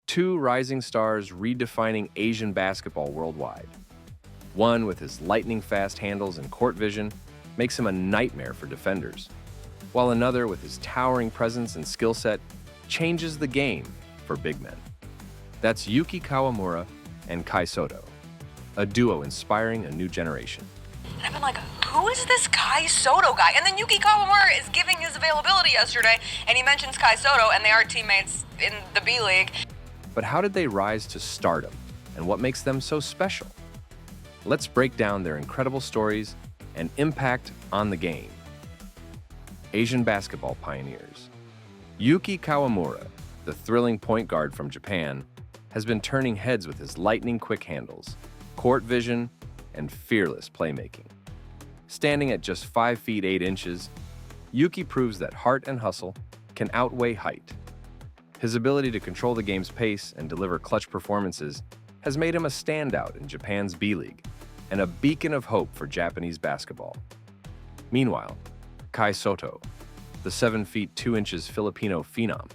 Two rising stars redefining Asian basketball worldwide. One, with his lightning-fast handles and court vision, makes him a nightmare for defenders, while another, with his towering presence and skill set, changes the game for big men. That's Yuki Kawamura and Kai Sotto, a duo inspiring a new generation. And I've been like, who is this Kai Sotto guy? And then Yuki Kawamura is giving his availability yesterday, and he mentions Kai Sotto, and they are teammates in the B League. But how did they rise to stardom, and what makes them so special? Let's break down their incredible stories and impact on the game. Asian basketball pioneers. Yuki Kawamura, the thrilling point guard from Japan, has been turning heads with his lightning-quick handles, court vision, and fearless playmaking. Standing at just 5 feet 8 inches, Yuki proves that heart and hustle can outweigh height. His ability to control the game's pace and deliver clutch performances has made him a standout in Japan's B League and a beacon of hope for Japanese basketball. Meanwhile, Kai Sotto, the 7 feet 2 inches Filipino phenom,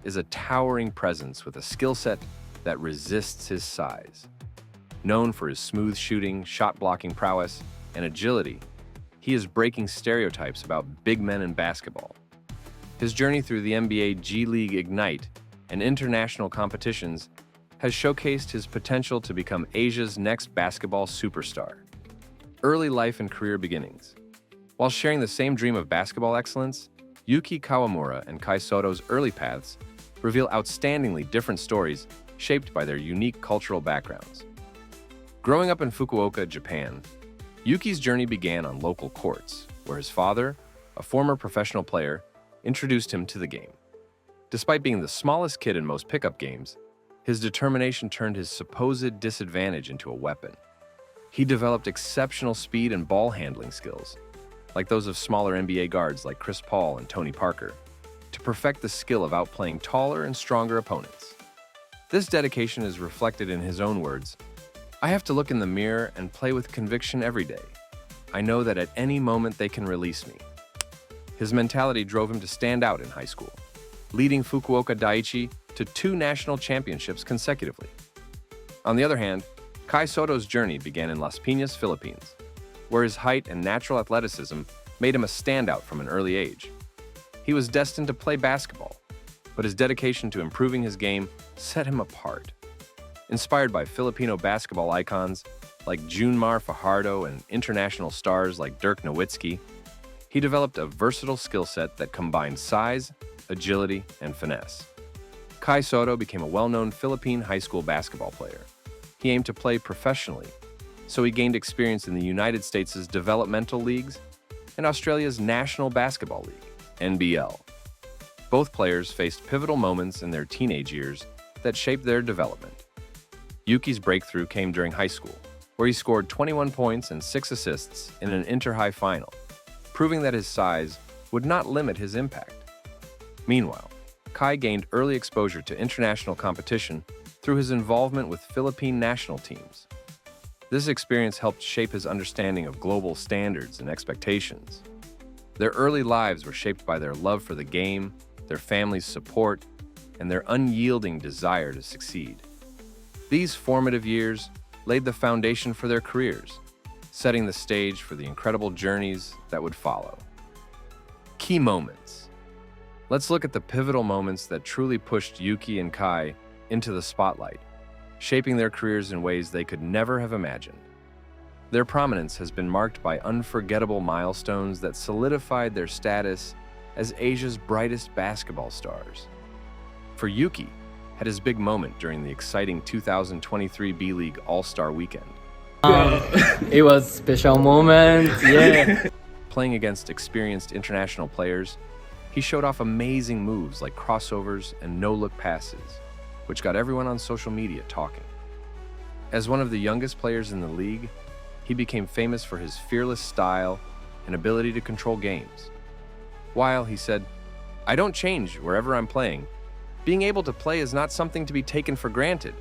is a towering presence with a skill set that resists his size. Known for his smooth shooting, shot-blocking prowess, and agility, he is breaking stereotypes about big men in basketball. His journey through the NBA G League Ignite and international competitions has showcased his potential to become Asia's next basketball superstar. Early life and career beginnings. While sharing the same dream of basketball excellence, Yuki Kawamura and Kai Sotto's early paths reveal outstandingly different stories shaped by their unique cultural backgrounds. Growing up in Fukuoka, Japan, Yuki's journey began on local courts, where his father, a former professional player, introduced him to the game. Despite being the smallest kid in most pickup games, his determination turned his supposed disadvantage into a weapon. He developed exceptional speed and ball handling skills, like those of smaller NBA guards like Chris Paul and Tony Parker, to perfect the skill of outplaying taller and stronger opponents. This dedication is reflected in his own words, "I have to look in the mirror and play with conviction every day. I know that at any moment they can release me." His mentality drove him to stand out in high school, leading Fukuoka Daiichi to 2 national championships consecutively. On the other hand, Kai Sotto's journey began in Las Piñas, Philippines, where his height and natural athleticism made him a standout from an early age. He was destined to play basketball, but his dedication to improving his game set him apart. Inspired by Filipino basketball icons like Junmar Fajardo and international stars like Dirk Nowitzki, he developed a versatile skill set that combined size, agility, and finesse. Kai Sotto became a well-known Philippine high school basketball player. He aimed to play professionally, so he gained experience in the United States' developmental leagues and Australia's National Basketball League, NBL. Both players faced pivotal moments in their teenage years that shaped their development. Yuki's breakthrough came during high school, where he scored 21 points and 6 assists in an inter-high final, proving that his size would not limit his impact. Meanwhile, Kai gained early exposure to international competition through his involvement with Philippine national teams. This experience helped shape his understanding of global standards and expectations. Their early lives were shaped by their love for the game, their family's support, and their unyielding desire to succeed. These formative years laid the foundation for their careers, setting the stage for the incredible journeys that would follow. Key moments. Let's look at the pivotal moments that truly pushed Yuki and Kai into the spotlight, shaping their careers in ways they could never have imagined. Their prominence has been marked by unforgettable milestones that solidified their status as Asia's brightest basketball stars. For Yuki, had his big moment during the exciting 2023 B League All-Star Weekend. It was a special moment, yeah. Playing against experienced international players, he showed off amazing moves like crossovers and no-look passes, which got everyone on social media talking. As one of the youngest players in the league, he became famous for his fearless style and ability to control games. While he said, "I don't change wherever I'm playing. Being able to play is not something to be taken for granted.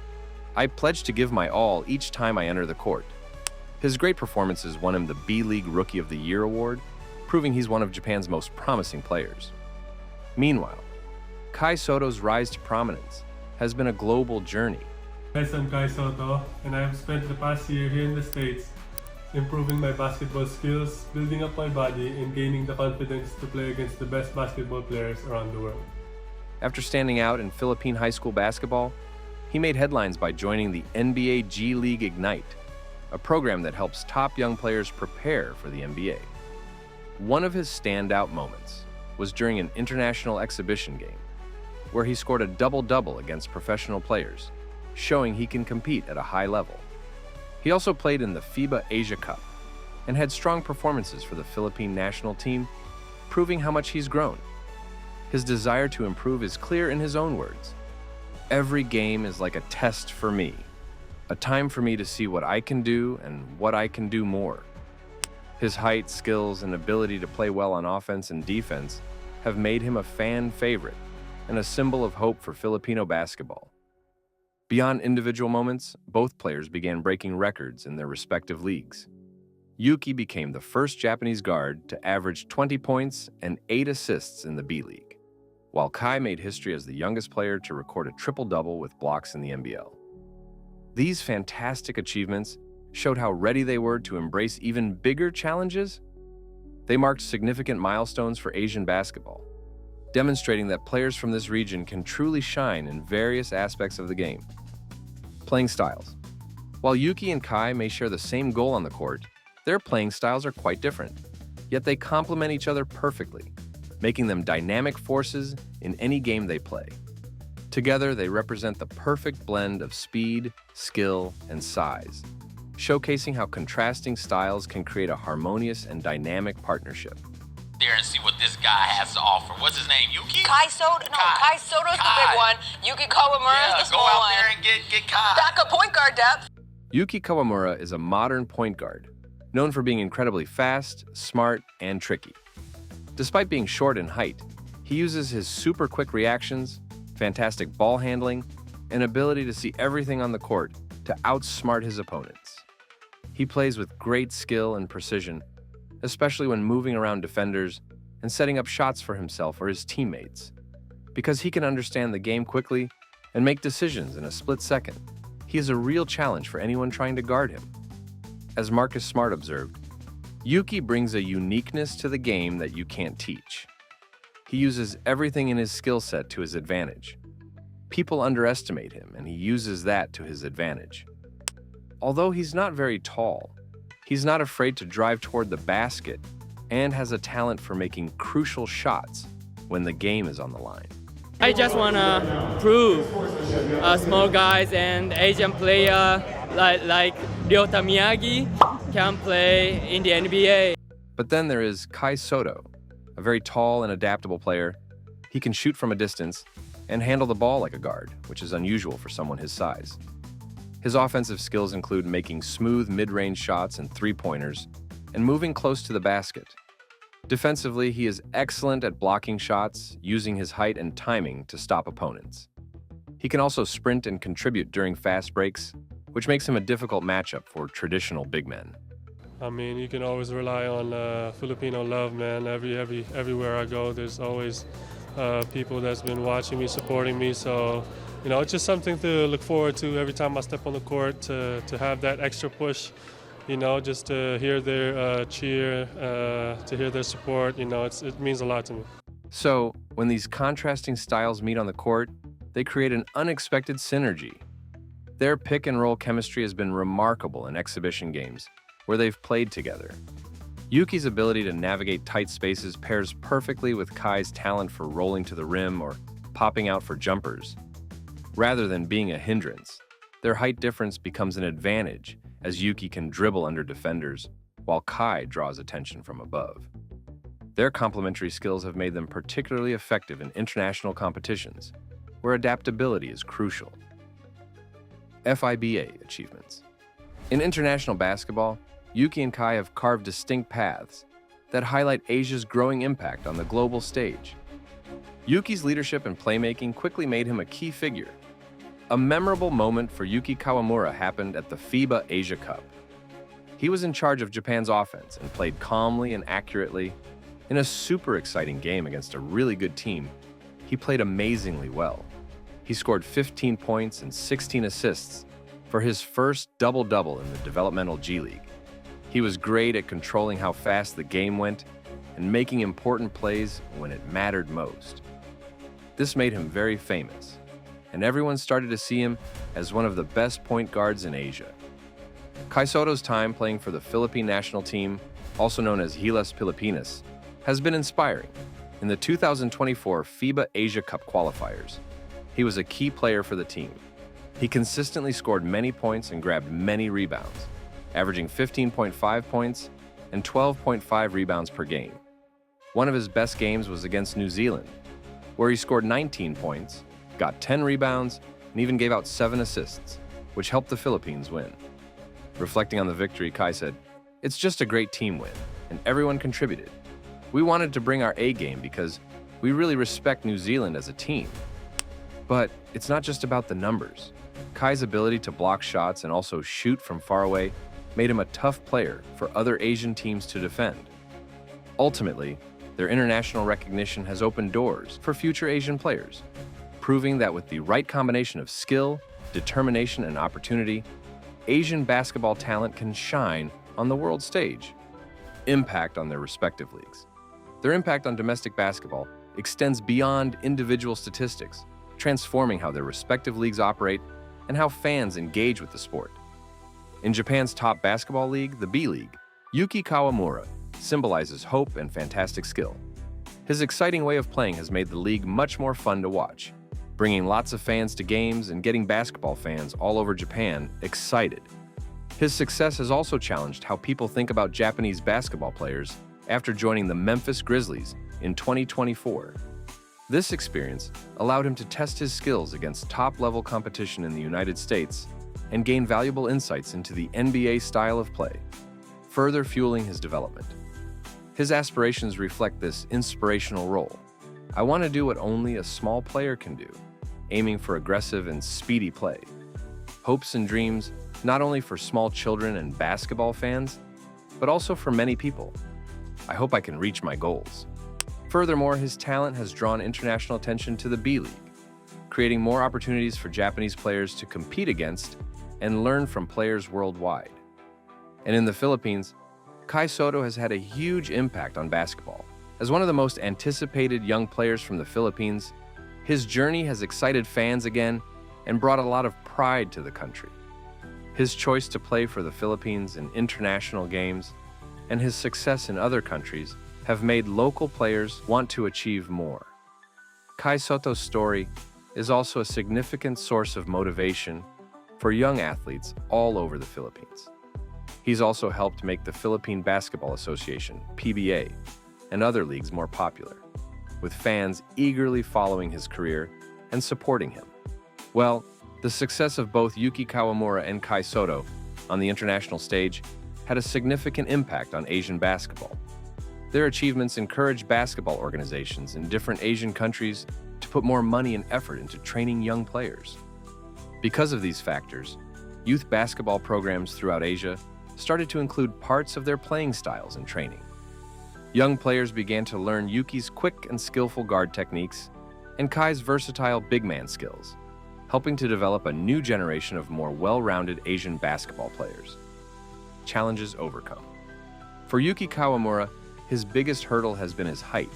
I pledge to give my all each time I enter the court." His great performances won him the B League Rookie of the Year award, proving he's one of Japan's most promising players. Meanwhile, Kai Sotto's rise to prominence has been a global journey. Guys, I'm Kai Sotto, and I have spent the past year here in the States improving my basketball skills, building up my body, and gaining the confidence to play against the best basketball players around the world. After standing out in Philippine high school basketball, he made headlines by joining the NBA G League Ignite, a program that helps top young players prepare for the NBA. One of his standout moments was during an international exhibition game, where he scored a double-double against professional players, showing he can compete at a high level. He also played in the FIBA Asia Cup and had strong performances for the Philippine national team, proving how much he's grown. His desire to improve is clear in his own words. Every game is like a test for me, a time for me to see what I can do and what I can do more. His height, skills, and ability to play well on offense and defense have made him a fan favorite and a symbol of hope for Filipino basketball. Beyond individual moments, both players began breaking records in their respective leagues. Yuki became the first Japanese guard to average 20 points and 8 assists in the B League, while Kai made history as the youngest player to record a triple-double with blocks in the NBL. These fantastic achievements showed how ready they were to embrace even bigger challenges. They marked significant milestones for Asian basketball, demonstrating that players from this region can truly shine in various aspects of the game. Playing styles. While Yuki and Kai may share the same goal on the court, their playing styles are quite different, yet they complement each other perfectly, making them dynamic forces in any game they play. Together, they represent the perfect blend of speed, skill, and size, showcasing how contrasting styles can create a harmonious and dynamic partnership. There and see what this guy has to offer. What's his name? Yuki? Kai Soto? No, Kai Soto's the big one. Yuki Kawamura is the go small out one. there and get Kai. Backup point guard depth. Yuki Kawamura is a modern point guard, known for being incredibly fast, smart, and tricky. Despite being short in height, he uses his super quick reactions, fantastic ball handling, and ability to see everything on the court to outsmart his opponents. He plays with great skill and precision, especially when moving around defenders and setting up shots for himself or his teammates. Because he can understand the game quickly and make decisions in a split second, he is a real challenge for anyone trying to guard him. As Marcus Smart observed, Yuki brings a uniqueness to the game that you can't teach. He uses everything in his skill set to his advantage. People underestimate him, and he uses that to his advantage. Although he's not very tall, he's not afraid to drive toward the basket and has a talent for making crucial shots when the game is on the line. I just want to prove small guys and Asian player like Ryota Miyagi can play in the NBA. But then there is Kai Sotto, a very tall and adaptable player. He can shoot from a distance and handle the ball like a guard, which is unusual for someone his size. His offensive skills include making smooth mid-range shots and three-pointers and moving close to the basket. Defensively, he is excellent at blocking shots, using his height and timing to stop opponents. He can also sprint and contribute during fast breaks, which makes him a difficult matchup for traditional big men. I mean, you can always rely on Filipino love, man. Everywhere I go, there's always people that's been watching me, supporting me. So, you know, it's just something to look forward to every time I step on the court, to have that extra push, you know, just to hear their cheer, to hear their support, you know, it means a lot to me. So, when these contrasting styles meet on the court, they create an unexpected synergy. Their pick-and-roll chemistry has been remarkable in exhibition games, where they've played together. Yuki's ability to navigate tight spaces pairs perfectly with Kai's talent for rolling to the rim or popping out for jumpers. Rather than being a hindrance, their height difference becomes an advantage as Yuki can dribble under defenders while Kai draws attention from above. Their complementary skills have made them particularly effective in international competitions, where adaptability is crucial. FIBA achievements. In international basketball, Yuki and Kai have carved distinct paths that highlight Asia's growing impact on the global stage. Yuki's leadership and playmaking quickly made him a key figure. A memorable moment for Yuki Kawamura happened at the FIBA Asia Cup. He was in charge of Japan's offense and played calmly and accurately. In a super exciting game against a really good team, he played amazingly well. He scored 15 points and 16 assists for his first double-double in the developmental G League. He was great at controlling how fast the game went and making important plays when it mattered most. This made him very famous, and everyone started to see him as one of the best point guards in Asia. Kai Sotto's time playing for the Philippine national team, also known as Gilas Pilipinas, has been inspiring. In the 2024 FIBA Asia Cup qualifiers, he was a key player for the team. He consistently scored many points and grabbed many rebounds, averaging 15.5 points and 12.5 rebounds per game. One of his best games was against New Zealand, where he scored 19 points, got 10 rebounds, and even gave out 7 assists, which helped the Philippines win. Reflecting on the victory, Kai said, "It's just a great team win, and everyone contributed. We wanted to bring our A game because we really respect New Zealand as a team. But it's not just about the numbers. Kai's ability to block shots and also shoot from far away made him a tough player for other Asian teams to defend. Ultimately, their international recognition has opened doors for future Asian players, proving that with the right combination of skill, determination, and opportunity, Asian basketball talent can shine on the world stage." Impact on their respective leagues. Their impact on domestic basketball extends beyond individual statistics, transforming how their respective leagues operate and how fans engage with the sport. In Japan's top basketball league, the B League, Yuki Kawamura symbolizes hope and fantastic skill. His exciting way of playing has made the league much more fun to watch, bringing lots of fans to games and getting basketball fans all over Japan excited. His success has also challenged how people think about Japanese basketball players after joining the Memphis Grizzlies in 2024. This experience allowed him to test his skills against top-level competition in the United States and gain valuable insights into the NBA style of play, further fueling his development. His aspirations reflect this inspirational role. "I want to do what only a small player can do, aiming for aggressive and speedy play. Hopes and dreams not only for small children and basketball fans, but also for many people. I hope I can reach my goals." Furthermore, his talent has drawn international attention to the B League, creating more opportunities for Japanese players to compete against and learn from players worldwide. And in the Philippines, Kai Sotto has had a huge impact on basketball. As one of the most anticipated young players from the Philippines, his journey has excited fans again and brought a lot of pride to the country. His choice to play for the Philippines in international games and his success in other countries have made local players want to achieve more. Kai Sotto's story is also a significant source of motivation for young athletes all over the Philippines. He's also helped make the Philippine Basketball Association, PBA, and other leagues more popular, with fans eagerly following his career and supporting him. Well, the success of both Yuki Kawamura and Kai Sotto on the international stage had a significant impact on Asian basketball. Their achievements encourage basketball organizations in different Asian countries to put more money and effort into training young players. Because of these factors, youth basketball programs throughout Asia started to include parts of their playing styles and training. Young players began to learn Yuki's quick and skillful guard techniques and Kai's versatile big man skills, helping to develop a new generation of more well-rounded Asian basketball players. Challenges overcome. For Yuki Kawamura, his biggest hurdle has been his height.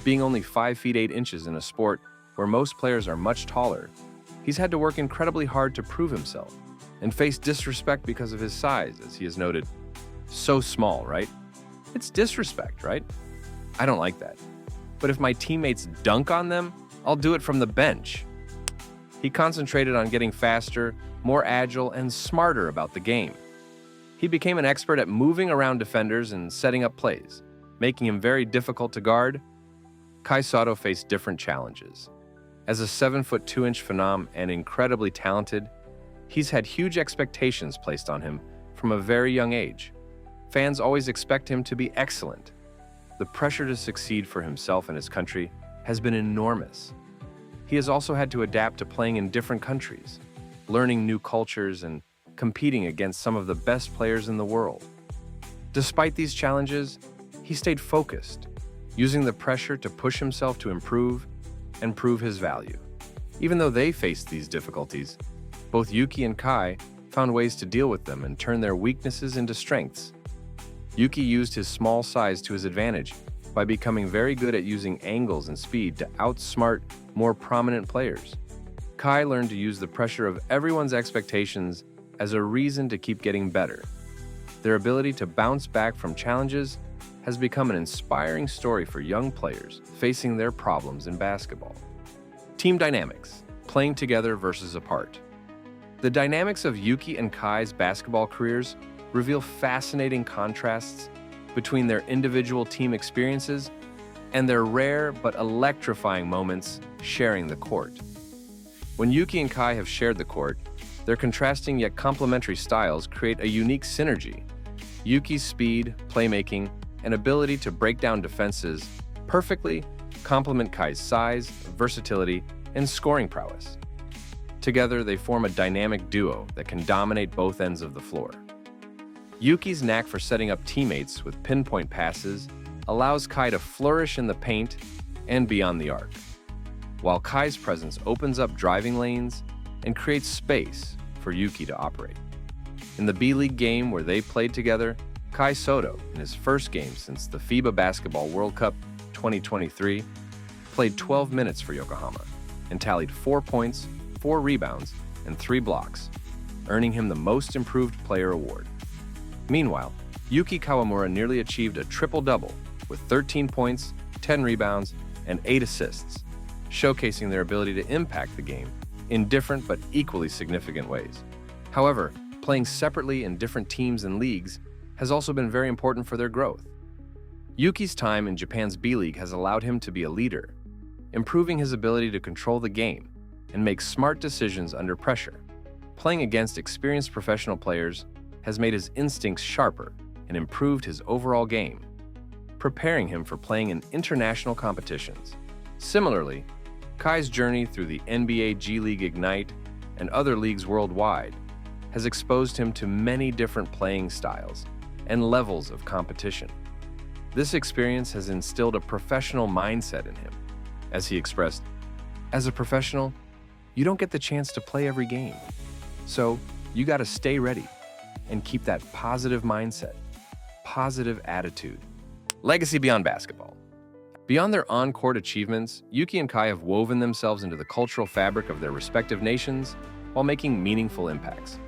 Being only 5 feet 8 inches in a sport where most players are much taller, he's had to work incredibly hard to prove himself and face disrespect because of his size, as he has noted. "So small, right? It's disrespect, right? I don't like that. But if my teammates dunk on them, I'll do it from the bench." He concentrated on getting faster, more agile, and smarter about the game. He became an expert at moving around defenders and setting up plays, making him very difficult to guard. Kai Sotto faced different challenges. As a 7-foot 2-inch phenom and incredibly talented, he's had huge expectations placed on him from a very young age. Fans always expect him to be excellent. The pressure to succeed for himself and his country has been enormous. He has also had to adapt to playing in different countries, learning new cultures, and competing against some of the best players in the world. Despite these challenges, he stayed focused, using the pressure to push himself to improve and prove his value. Even though they faced these difficulties, both Yuki and Kai found ways to deal with them and turn their weaknesses into strengths. Yuki used his small size to his advantage by becoming very good at using angles and speed to outsmart more prominent players. Kai learned to use the pressure of everyone's expectations as a reason to keep getting better. Their ability to bounce back from challenges has become an inspiring story for young players facing their problems in basketball. Team dynamics, playing together versus apart. The dynamics of Yuki and Kai's basketball careers reveal fascinating contrasts between their individual team experiences and their rare but electrifying moments sharing the court. When Yuki and Kai have shared the court, their contrasting yet complementary styles create a unique synergy. Yuki's speed, playmaking, and ability to break down defenses perfectly complement Kai's size, versatility, and scoring prowess. Together, they form a dynamic duo that can dominate both ends of the floor. Yuki's knack for setting up teammates with pinpoint passes allows Kai to flourish in the paint and beyond the arc, while Kai's presence opens up driving lanes and creates space for Yuki to operate. In the B-League game where they played together, Kai Sotto, in his first game since the FIBA Basketball World Cup 2023, played 12 minutes for Yokohama and tallied 4 points, 4 rebounds, and 3 blocks, earning him the Most Improved Player award. Meanwhile, Yuki Kawamura nearly achieved a triple-double with 13 points, 10 rebounds, and 8 assists, showcasing their ability to impact the game in different but equally significant ways. However, playing separately in different teams and leagues has also been very important for their growth. Yuki's time in Japan's B-League has allowed him to be a leader, improving his ability to control the game and make smart decisions under pressure. Playing against experienced professional players has made his instincts sharper and improved his overall game, preparing him for playing in international competitions. Similarly, Kai's journey through the NBA G League Ignite and other leagues worldwide has exposed him to many different playing styles and levels of competition. This experience has instilled a professional mindset in him. As he expressed, "As a professional, you don't get the chance to play every game. So you got to stay ready and keep that positive mindset, positive attitude." Legacy beyond basketball. Beyond their on-court achievements, Yuki and Kai have woven themselves into the cultural fabric of their respective nations while making meaningful impacts.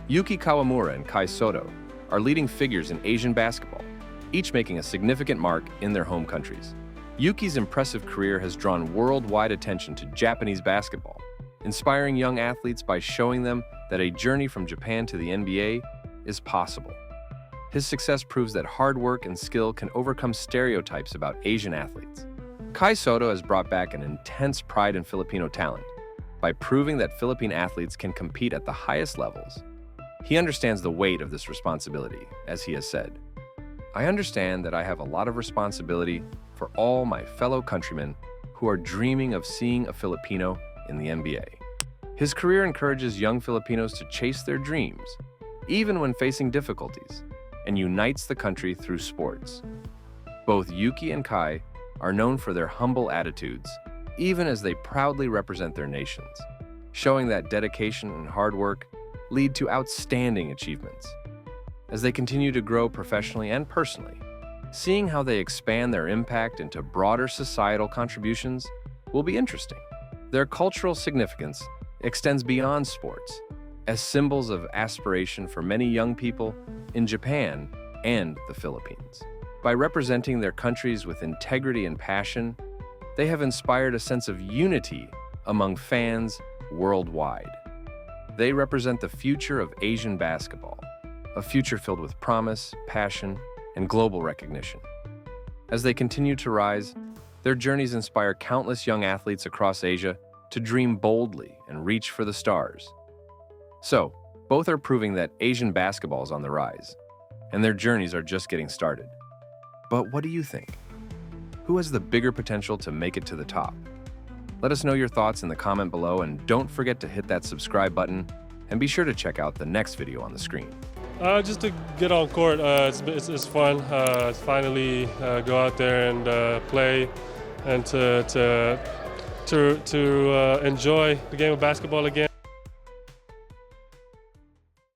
Yuki Kawamura and Kai Sotto are leading figures in Asian basketball, each making a significant mark in their home countries. Yuki's impressive career has drawn worldwide attention to Japanese basketball, inspiring young athletes by showing them that a journey from Japan to the NBA is possible. His success proves that hard work and skill can overcome stereotypes about Asian athletes. Kai Sotto has brought back an intense pride in Filipino talent by proving that Philippine athletes can compete at the highest levels. He understands the weight of this responsibility, as he has said, "I understand that I have a lot of responsibility for all my fellow countrymen who are dreaming of seeing a Filipino in the NBA." His career encourages young Filipinos to chase their dreams, even when facing difficulties, and unites the country through sports. Both Yuki and Kai are known for their humble attitudes, even as they proudly represent their nations, showing that dedication and hard work lead to outstanding achievements. As they continue to grow professionally and personally, seeing how they expand their impact into broader societal contributions will be interesting. Their cultural significance extends beyond sports, as symbols of aspiration for many young people in Japan and the Philippines. By representing their countries with integrity and passion, they have inspired a sense of unity among fans worldwide. They represent the future of Asian basketball, a future filled with promise, passion, and global recognition. As they continue to rise, their journeys inspire countless young athletes across Asia to dream boldly and reach for the stars. So, both are proving that Asian basketball is on the rise, and their journeys are just getting started. But what do you think? Who has the bigger potential to make it to the top? Let us know your thoughts in the comment below, and don't forget to hit that subscribe button, and be sure to check out the next video on the screen. Just to get on court, it's fun. Finally go out there and play, and to to enjoy the game of basketball again.